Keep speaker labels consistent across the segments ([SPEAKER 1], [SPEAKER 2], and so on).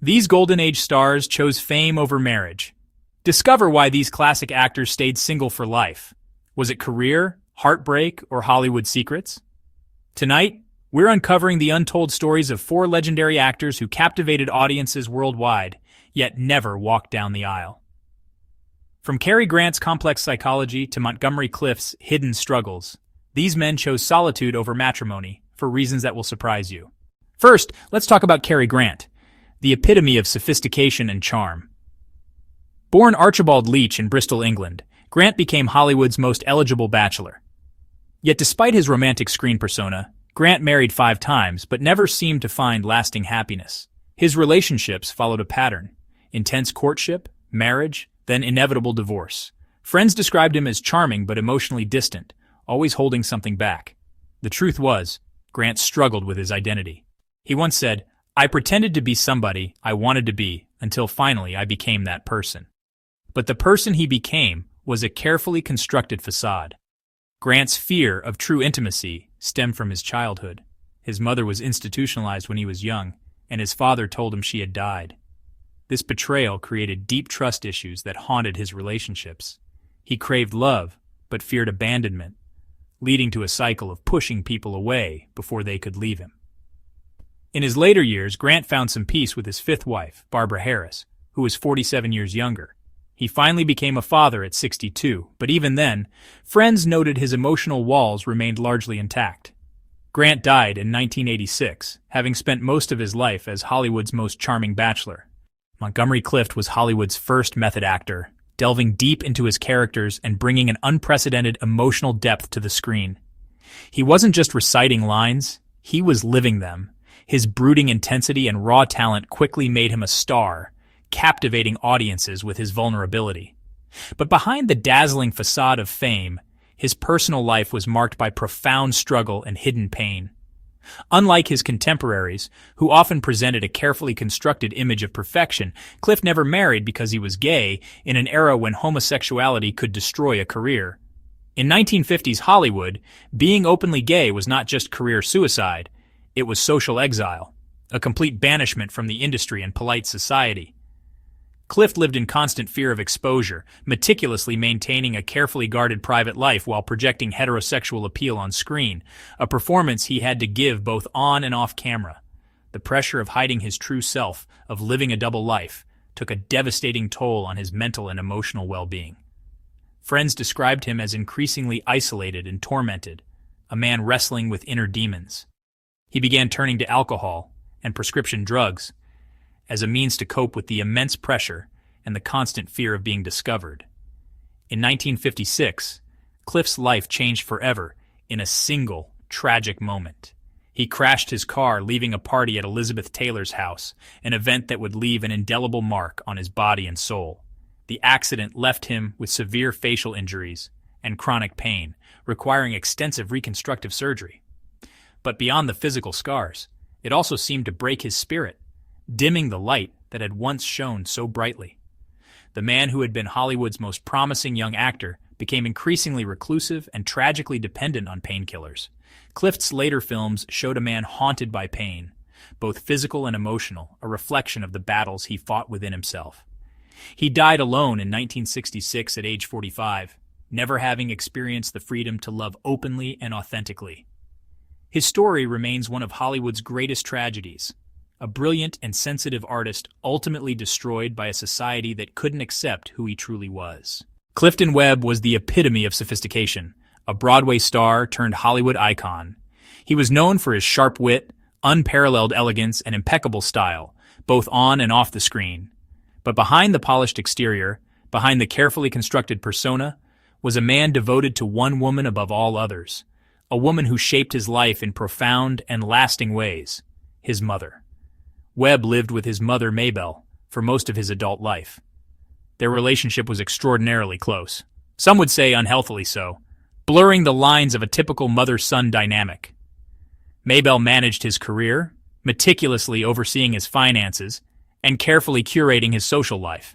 [SPEAKER 1] These Golden Age stars chose fame over marriage. Discover why these classic actors stayed single for life. Was it career, heartbreak, or Hollywood secrets? Tonight, we're uncovering the untold stories of four legendary actors who captivated audiences worldwide, yet never walked down the aisle. From Cary Grant's complex psychology to Montgomery Clift's hidden struggles, these men chose solitude over matrimony for reasons that will surprise you. First, let's talk about Cary Grant, the epitome of sophistication and charm. Born Archibald Leach in Bristol, England, Grant became Hollywood's most eligible bachelor. Yet despite his romantic screen persona, Grant married 5 times but never seemed to find lasting happiness. His relationships followed a pattern: intense courtship, marriage, then inevitable divorce. Friends described him as charming but emotionally distant, always holding something back. The truth was, Grant struggled with his identity. He once said, "I pretended to be somebody I wanted to be until finally I became that person." But the person he became was a carefully constructed facade. Grant's fear of true intimacy stemmed from his childhood. His mother was institutionalized when he was young, and his father told him she had died. This betrayal created deep trust issues that haunted his relationships. He craved love, but feared abandonment, leading to a cycle of pushing people away before they could leave him. In his later years, Grant found some peace with his 5th wife, Barbara Harris, who was 47 years younger. He finally became a father at 62, but even then, friends noted his emotional walls remained largely intact. Grant died in 1986, having spent most of his life as Hollywood's most charming bachelor. Montgomery Clift was Hollywood's first method actor, delving deep into his characters and bringing an unprecedented emotional depth to the screen. He wasn't just reciting lines, he was living them. His brooding intensity and raw talent quickly made him a star, captivating audiences with his vulnerability. But behind the dazzling facade of fame, his personal life was marked by profound struggle and hidden pain. Unlike his contemporaries, who often presented a carefully constructed image of perfection, Clift never married because he was gay in an era when homosexuality could destroy a career. In 1950s Hollywood, being openly gay was not just career suicide, it was social exile, a complete banishment from the industry and polite society. Clift lived in constant fear of exposure, meticulously maintaining a carefully guarded private life while projecting heterosexual appeal on screen, a performance he had to give both on and off camera. The pressure of hiding his true self, of living a double life, took a devastating toll on his mental and emotional well-being. Friends described him as increasingly isolated and tormented, a man wrestling with inner demons. He began turning to alcohol and prescription drugs as a means to cope with the immense pressure and the constant fear of being discovered. In 1956, Clift's life changed forever in a single, tragic moment. He crashed his car leaving a party at Elizabeth Taylor's house, an event that would leave an indelible mark on his body and soul. The accident left him with severe facial injuries and chronic pain, requiring extensive reconstructive surgery. But beyond the physical scars, it also seemed to break his spirit, dimming the light that had once shone so brightly. The man who had been Hollywood's most promising young actor became increasingly reclusive and tragically dependent on painkillers. Clift's later films showed a man haunted by pain, both physical and emotional, a reflection of the battles he fought within himself. He died alone in 1966 at age 45, never having experienced the freedom to love openly and authentically. His story remains one of Hollywood's greatest tragedies, a brilliant and sensitive artist ultimately destroyed by a society that couldn't accept who he truly was. Clifton Webb was the epitome of sophistication, a Broadway star turned Hollywood icon. He was known for his sharp wit, unparalleled elegance, and impeccable style, both on and off the screen. But behind the polished exterior, behind the carefully constructed persona, was a man devoted to one woman above all others, a woman who shaped his life in profound and lasting ways, his mother. Webb lived with his mother, Maybelle, for most of his adult life. Their relationship was extraordinarily close, some would say unhealthily so, blurring the lines of a typical mother-son dynamic. Maybelle managed his career, meticulously overseeing his finances, and carefully curating his social life.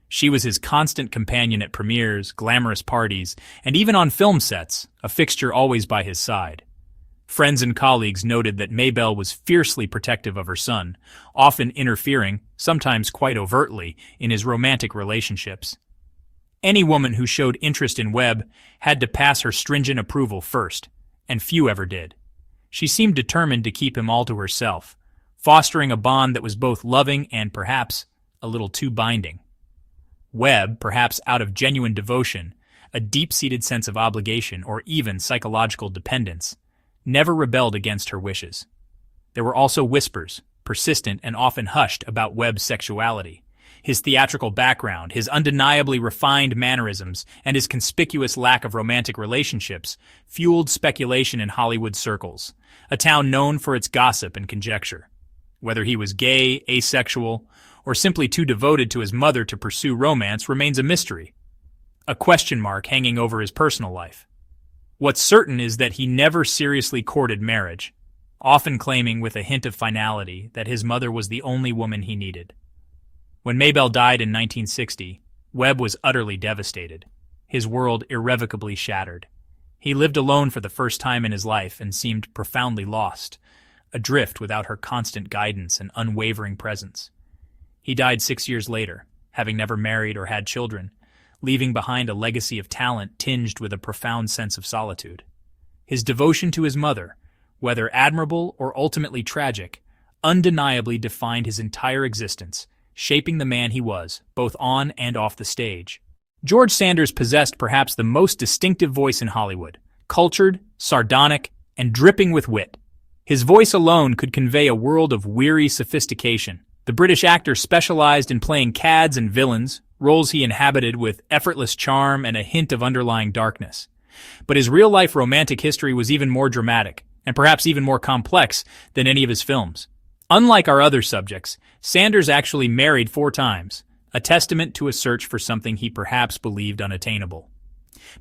[SPEAKER 1] She was his constant companion at premieres, glamorous parties, and even on film sets, a fixture always by his side. Friends and colleagues noted that Maybelle was fiercely protective of her son, often interfering, sometimes quite overtly, in his romantic relationships. Any woman who showed interest in Webb had to pass her stringent approval first, and few ever did. She seemed determined to keep him all to herself, fostering a bond that was both loving and, perhaps, a little too binding. Webb, perhaps out of genuine devotion, a deep-seated sense of obligation, or even psychological dependence, never rebelled against her wishes. There were also whispers, persistent and often hushed, about Webb's sexuality. His theatrical background, his undeniably refined mannerisms, and his conspicuous lack of romantic relationships fueled speculation in Hollywood circles, a town known for its gossip and conjecture. Whether he was gay, asexual, or simply too devoted to his mother to pursue romance remains a mystery, a question mark hanging over his personal life. What's certain is that he never seriously courted marriage, often claiming with a hint of finality that his mother was the only woman he needed. When Maybelle died in 1960, Webb was utterly devastated, his world irrevocably shattered. He lived alone for the first time in his life and seemed profoundly lost, adrift without her constant guidance and unwavering presence. He died 6 years later, having never married or had children, leaving behind a legacy of talent tinged with a profound sense of solitude. His devotion to his mother, whether admirable or ultimately tragic, undeniably defined his entire existence, shaping the man he was, both on and off the stage. George Sanders possessed perhaps the most distinctive voice in Hollywood, cultured, sardonic, and dripping with wit. His voice alone could convey a world of weary sophistication. The British actor specialized in playing cads and villains, roles he inhabited with effortless charm and a hint of underlying darkness. But his real-life romantic history was even more dramatic, and perhaps even more complex than any of his films. Unlike our other subjects, Sanders actually married 4 times, a testament to a search for something he perhaps believed unattainable.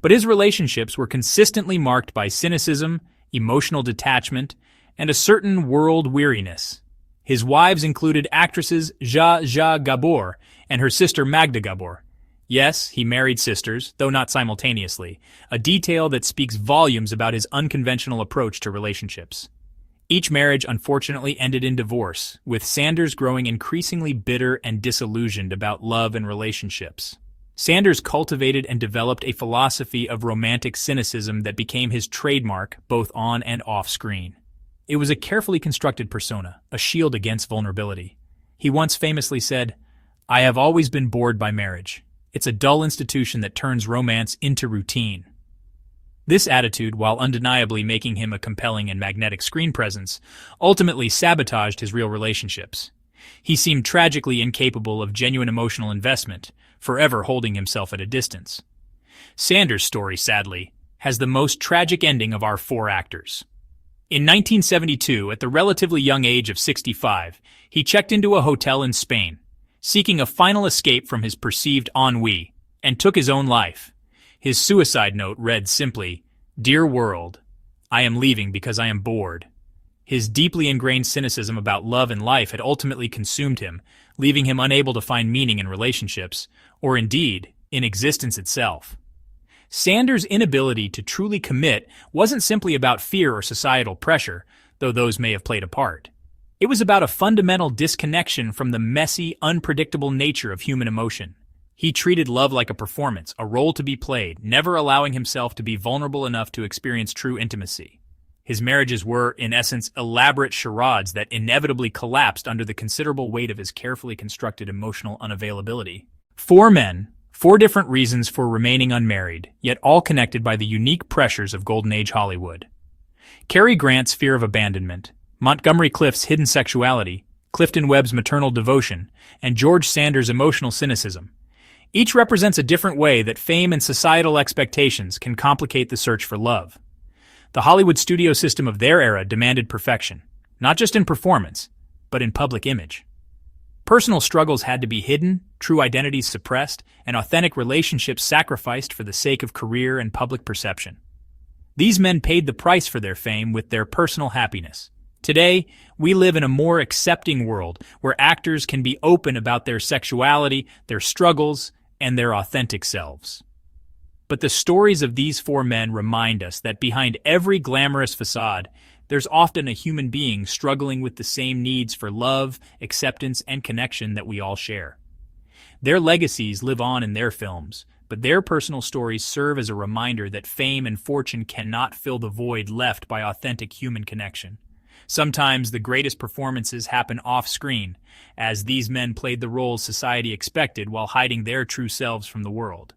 [SPEAKER 1] But his relationships were consistently marked by cynicism, emotional detachment, and a certain world weariness. His wives included actresses Zsa Gabor and her sister Magda Gabor. Yes, he married sisters, though not simultaneously, a detail that speaks volumes about his unconventional approach to relationships. Each marriage unfortunately ended in divorce, with Sanders growing increasingly bitter and disillusioned about love and relationships. Sanders cultivated and developed a philosophy of romantic cynicism that became his trademark both on and off screen. It was a carefully constructed persona, a shield against vulnerability. He once famously said, "I have always been bored by marriage. It's a dull institution that turns romance into routine." This attitude, while undeniably making him a compelling and magnetic screen presence, ultimately sabotaged his real relationships. He seemed tragically incapable of genuine emotional investment, forever holding himself at a distance. Sanders' story, sadly, has the most tragic ending of our 4 actors. In 1972, at the relatively young age of 65, he checked into a hotel in Spain, seeking a final escape from his perceived ennui, and took his own life. His suicide note read simply, "Dear world, I am leaving because I am bored." His deeply ingrained cynicism about love and life had ultimately consumed him, leaving him unable to find meaning in relationships, or indeed, in existence itself. Sanders' inability to truly commit wasn't simply about fear or societal pressure, though those may have played a part. It was about a fundamental disconnection from the messy, unpredictable nature of human emotion. He treated love like a performance, a role to be played, never allowing himself to be vulnerable enough to experience true intimacy. His marriages were, in essence, elaborate charades that inevitably collapsed under the considerable weight of his carefully constructed emotional unavailability. 4 men, 4 different reasons for remaining unmarried, yet all connected by the unique pressures of Golden Age Hollywood. Cary Grant's fear of abandonment, Montgomery Clift's hidden sexuality, Clifton Webb's maternal devotion, and George Sanders' emotional cynicism. Each represents a different way that fame and societal expectations can complicate the search for love. The Hollywood studio system of their era demanded perfection, not just in performance, but in public image. Personal struggles had to be hidden, true identities suppressed, and authentic relationships sacrificed for the sake of career and public perception. These men paid the price for their fame with their personal happiness. Today, we live in a more accepting world where actors can be open about their sexuality, their struggles, and their authentic selves. But the stories of these 4 men remind us that behind every glamorous facade, there's often a human being struggling with the same needs for love, acceptance, and connection that we all share. Their legacies live on in their films, but their personal stories serve as a reminder that fame and fortune cannot fill the void left by authentic human connection. Sometimes the greatest performances happen off-screen, as these men played the roles society expected while hiding their true selves from the world.